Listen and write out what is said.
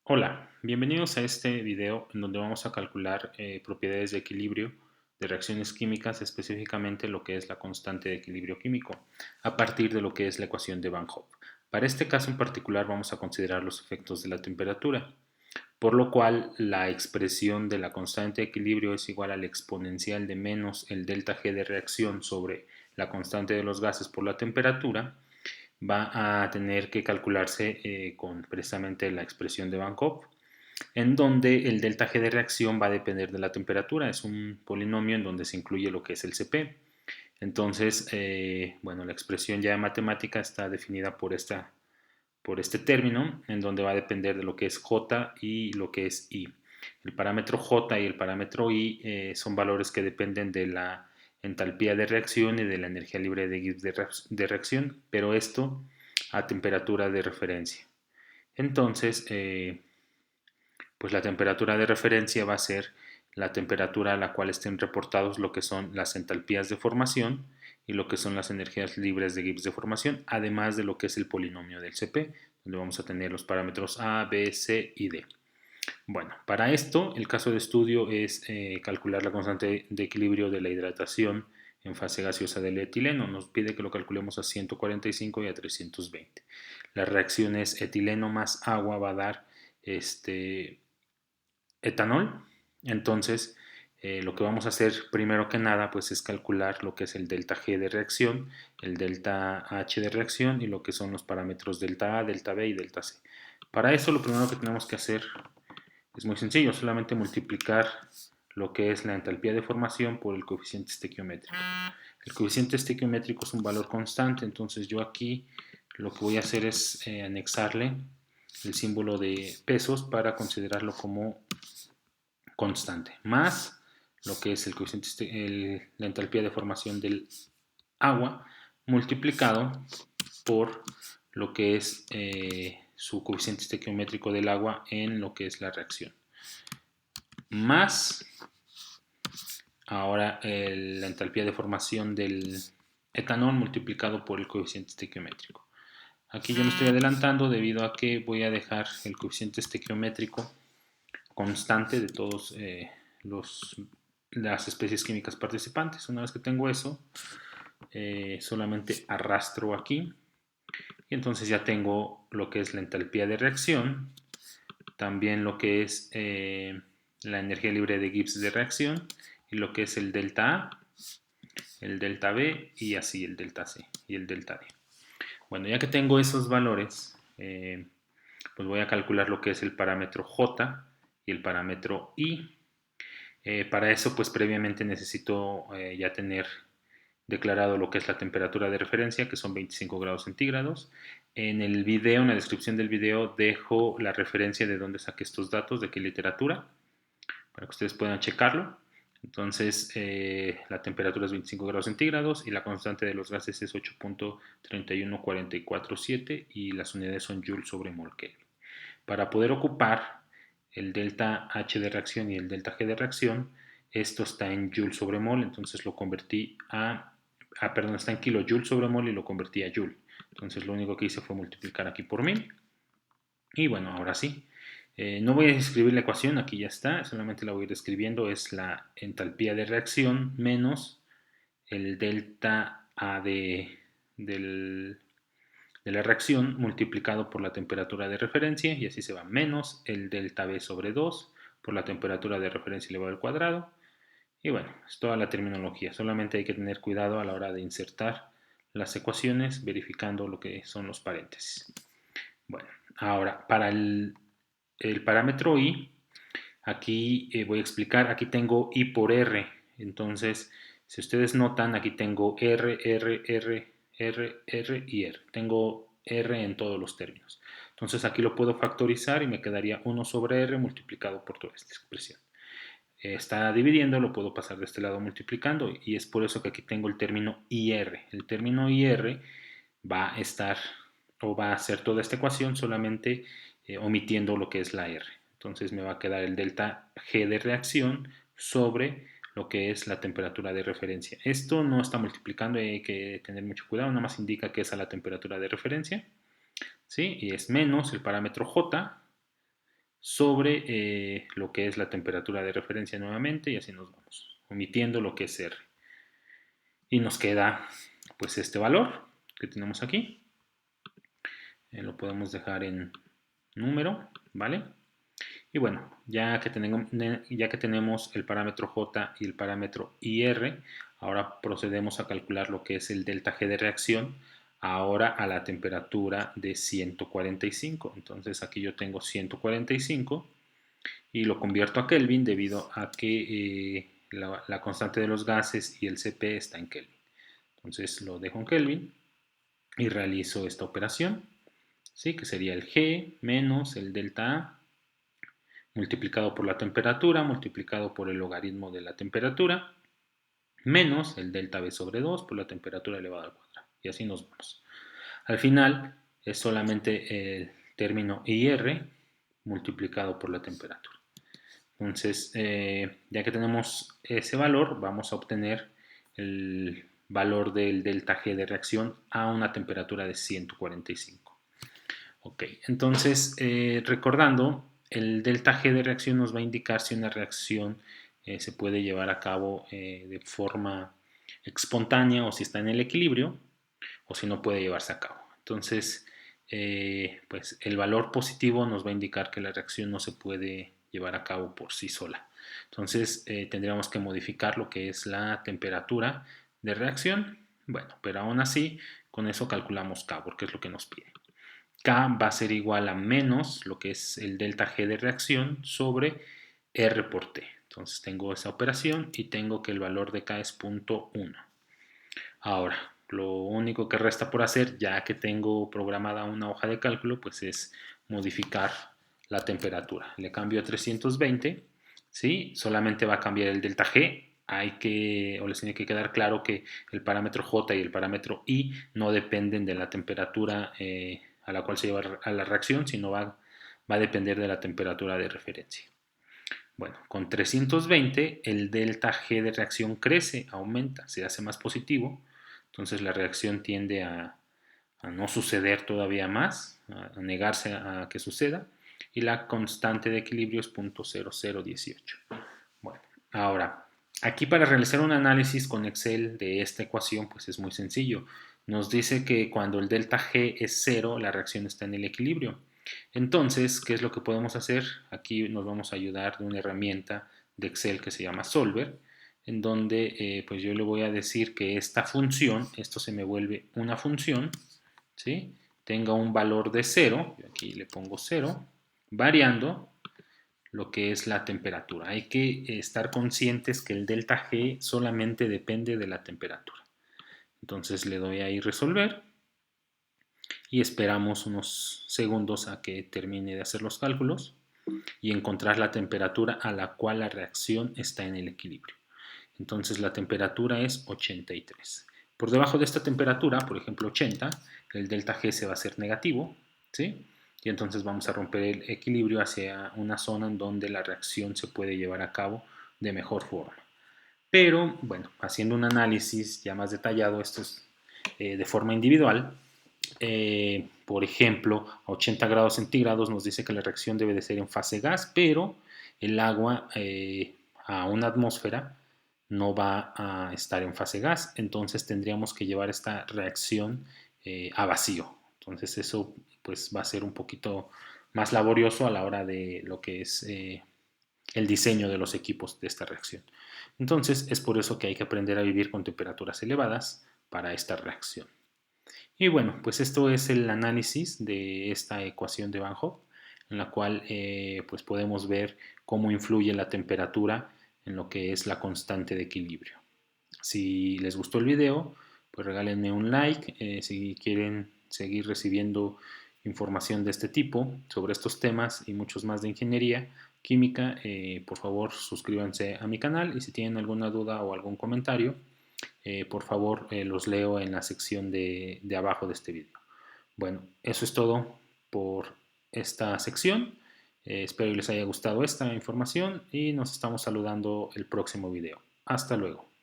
Hola, bienvenidos a este video en donde vamos a calcular propiedades de equilibrio de reacciones químicas, específicamente lo que es la constante de equilibrio químico, a partir de lo que es la ecuación de Van Hoff. Para este caso en particular vamos a considerar los efectos de la temperatura, por lo cual la expresión de la constante de equilibrio es igual al exponencial de menos el delta G de reacción sobre la constante de los gases por la temperatura. Va a tener que calcularse con precisamente la expresión de Van Hoff, en donde el delta G de reacción va a depender de la temperatura. Es un polinomio en donde se incluye lo que es el Cp. Entonces, bueno, la expresión ya de matemática está definida por este término, en donde va a depender de lo que es J y lo que es I. El parámetro J y el parámetro I son valores que dependen de la entalpía de reacción y de la energía libre de Gibbs de reacción, pero esto a temperatura de referencia. Entonces, pues la temperatura de referencia va a ser la temperatura a la cual estén reportados lo que son las entalpías de formación y lo que son las energías libres de Gibbs de formación, además de lo que es el polinomio del Cp, donde vamos a tener los parámetros A, B, C y D. Bueno, para esto el caso de estudio es calcular la constante de equilibrio de la hidratación en fase gaseosa del etileno. Nos pide que lo calculemos a 145 y a 320. La reacción es etileno más agua va a dar etanol. Entonces, lo que vamos a hacer primero que nada pues es calcular lo que es el delta G de reacción, el delta H de reacción y lo que son los parámetros delta A, delta B y delta C. Para eso lo primero que tenemos que hacer es muy sencillo, solamente multiplicar lo que es la entalpía de formación por el coeficiente estequiométrico. El coeficiente estequiométrico es un valor constante, entonces yo aquí lo que voy a hacer es anexarle el símbolo de pesos para considerarlo como constante, más lo que es el coeficiente, la entalpía de formación del agua multiplicado por lo que es su coeficiente estequiométrico del agua en lo que es la reacción. Más ahora la entalpía de formación del etanol multiplicado por el coeficiente estequiométrico. Aquí yo me estoy adelantando debido a que voy a dejar el coeficiente estequiométrico constante de todos las especies químicas participantes. Una vez que tengo eso, solamente arrastro aquí y entonces ya tengo lo que es la entalpía de reacción, también lo que es la energía libre de Gibbs de reacción y lo que es el delta A, el delta B y así el delta C y el delta D. Bueno, ya que tengo esos valores, pues voy a calcular lo que es el parámetro J y el parámetro I. Para eso, pues previamente necesito ya tener declarado lo que es la temperatura de referencia, que son 25 grados centígrados. En el video, en la descripción del video, dejo la referencia de dónde saqué estos datos, de qué literatura, para que ustedes puedan checarlo. Entonces, la temperatura es 25 grados centígrados y la constante de los gases es 8.31447 y las unidades son Joule sobre mol Kelvin. Para poder ocupar el delta H de reacción y el delta G de reacción, esto está en Joule sobre mol, entonces lo convertí perdón, está en kilojoule sobre mol y lo convertí a Joule. Entonces lo único que hice fue multiplicar aquí por 1000. Y bueno, ahora sí. No voy a escribir la ecuación, aquí ya está, solamente la voy a ir escribiendo, es la entalpía de reacción menos el delta A de la reacción multiplicado por la temperatura de referencia y así se va, menos el delta B sobre 2 por la temperatura de referencia elevado al cuadrado. Y bueno, es toda la terminología, solamente hay que tener cuidado a la hora de insertar las ecuaciones verificando lo que son los paréntesis. Bueno, ahora para el parámetro I, aquí voy a explicar, aquí tengo I por R, entonces si ustedes notan, aquí tengo R, R, R, R, R y R. Tengo R en todos los términos. Entonces aquí lo puedo factorizar y me quedaría 1 sobre R multiplicado por toda esta expresión. Está dividiendo, lo puedo pasar de este lado multiplicando y es por eso que aquí tengo el término IR. El término IR va a estar o va a hacer toda esta ecuación solamente omitiendo lo que es la R. Entonces me va a quedar el delta G de reacción sobre lo que es la temperatura de referencia. Esto no está multiplicando, hay que tener mucho cuidado, nada más indica que es a la temperatura de referencia, ¿sí? Y es menos el parámetro J sobre lo que es la temperatura de referencia nuevamente, y así nos vamos, omitiendo lo que es R. Y nos queda pues este valor que tenemos aquí. Lo podemos dejar en número, ¿vale? Y bueno, ya que tenemos el parámetro J y el parámetro IR, ahora procedemos a calcular lo que es el delta G de reacción, ahora a la temperatura de 145. Entonces aquí yo tengo 145 y lo convierto a Kelvin debido a que la constante de los gases y el Cp está en Kelvin. Entonces lo dejo en Kelvin y realizo esta operación, ¿sí? Que sería el G menos el delta A multiplicado por la temperatura, multiplicado por el logaritmo de la temperatura, menos el delta B sobre 2 por la temperatura elevada al cuadrado. Y así nos vamos. Al final es solamente el término IR multiplicado por la temperatura. Entonces, ya que tenemos ese valor, vamos a obtener el valor del delta G de reacción a una temperatura de 145. Ok, entonces, recordando, el delta G de reacción nos va a indicar si una reacción se puede llevar a cabo de forma espontánea o si está en el equilibrio o si no puede llevarse a cabo. Entonces, pues el valor positivo nos va a indicar que la reacción no se puede llevar a cabo por sí sola. Entonces, tendríamos que modificar lo que es la temperatura de reacción. Bueno, pero aún así, con eso calculamos K, porque es lo que nos pide. K va a ser igual a menos lo que es el delta G de reacción sobre R por T. Entonces tengo esa operación y tengo que el valor de K es 0.1. Ahora, lo único que resta por hacer, ya que tengo programada una hoja de cálculo, pues es modificar la temperatura. Le cambio a 320, ¿sí? Solamente va a cambiar el delta G. Les tiene que quedar claro que el parámetro J y el parámetro I no dependen de la temperatura a la cual se lleva a la reacción, sino va a depender de la temperatura de referencia. Bueno, con 320 el delta G de reacción crece, aumenta, se hace más positivo, entonces la reacción tiende a no suceder todavía más, a negarse a que suceda, y la constante de equilibrio es 0.0018. Bueno, ahora, aquí para realizar un análisis con Excel de esta ecuación, pues es muy sencillo. Nos dice que cuando el delta G es 0, la reacción está en el equilibrio. Entonces, ¿qué es lo que podemos hacer? Aquí nos vamos a ayudar de una herramienta de Excel que se llama Solver, en donde pues yo le voy a decir que esta función, esto se me vuelve una función, ¿sí? Tenga un valor de 0, aquí le pongo 0, variando lo que es la temperatura. Hay que estar conscientes que el delta G solamente depende de la temperatura. Entonces le doy ahí resolver y esperamos unos segundos a que termine de hacer los cálculos y encontrar la temperatura a la cual la reacción está en el equilibrio. Entonces la temperatura es 83. Por debajo de esta temperatura, por ejemplo 80, el delta G se va a hacer negativo, ¿sí? Y entonces vamos a romper el equilibrio hacia una zona en donde la reacción se puede llevar a cabo de mejor forma. Pero, bueno, haciendo un análisis ya más detallado, esto es de forma individual, por ejemplo, a 80 grados centígrados nos dice que la reacción debe de ser en fase gas, pero el agua a una atmósfera no va a estar en fase gas, entonces tendríamos que llevar esta reacción a vacío. Entonces eso pues va a ser un poquito más laborioso a la hora de lo que es el diseño de los equipos de esta reacción. Entonces es por eso que hay que aprender a vivir con temperaturas elevadas para esta reacción. Y bueno, pues esto es el análisis de esta ecuación de Van Hoff, en la cual pues podemos ver cómo influye la temperatura en lo que es la constante de equilibrio. Si les gustó el video, pues regálenme un like. Si quieren seguir recibiendo información de este tipo sobre estos temas y muchos más de ingeniería química, por favor suscríbanse a mi canal y si tienen alguna duda o algún comentario, por favor los leo en la sección de abajo de este video. Bueno, eso es todo por esta sección. Espero que les haya gustado esta información y nos estamos saludando el próximo video. Hasta luego.